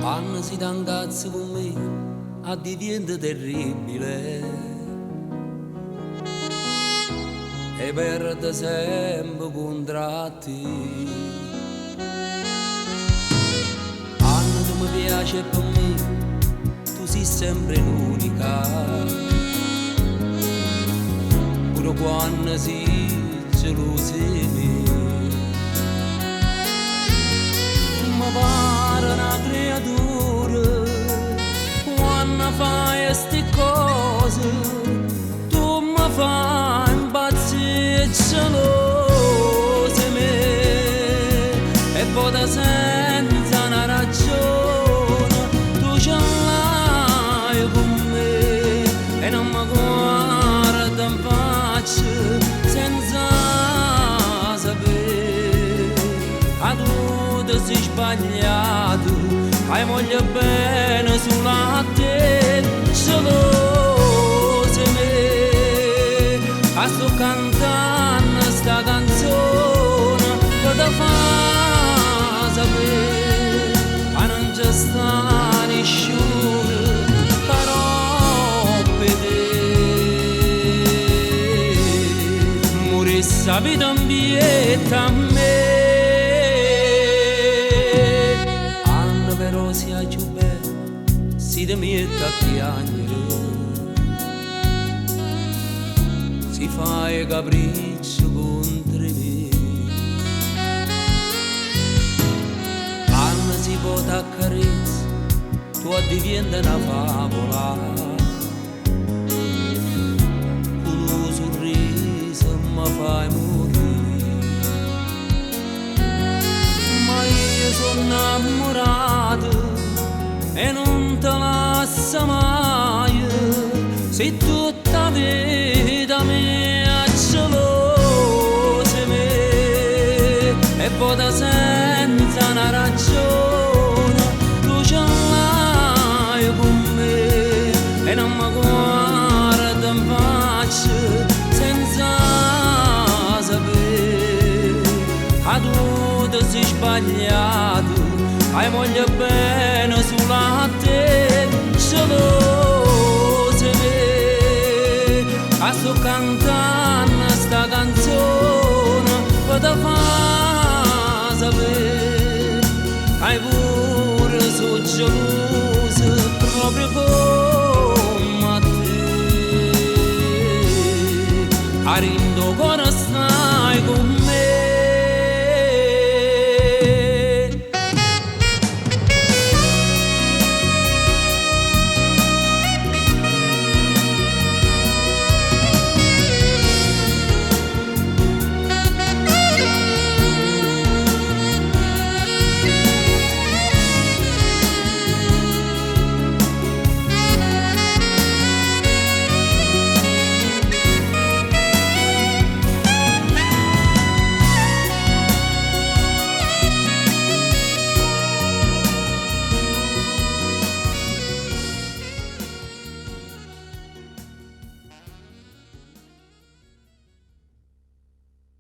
Anna si tangazza con me, a diventa terribile. E perde sempre contratti. Anna, tu mi piace per me, tu sei sempre l'unica. Pure quando sei gelosa di me. Mi pare una creatura quando fai ste cose, tu mi fai impazzire gelosa me, e poi senza una ragione tu ce l'hai con me e non mi guarda in faccia senza sapere. Sei sbagliato, hai moglie bene sulla te, gelosa me. A sto cantando sta canzone che ti fa sapere, ma non c'è sta nessuno che te. Morisse la vita in vita a me. Però sia più bella, si ti mette a piangere, si fa i capricci contro me. Quando si può t'accarezza, tu diventa una favola, con un sorriso mi fai morire. Ma io sono innamorato e non te lascio mai, sei tutta vita mia gelosa me, e poi senza una ragione tu ce l'hai con me e non mi guarda in faccia senza sapere. Tu sei sbagliato, hai moglie bene sulla te, gelosa me. A sto cantando sta canzone che ti fa sapere, hai pure su gelosa.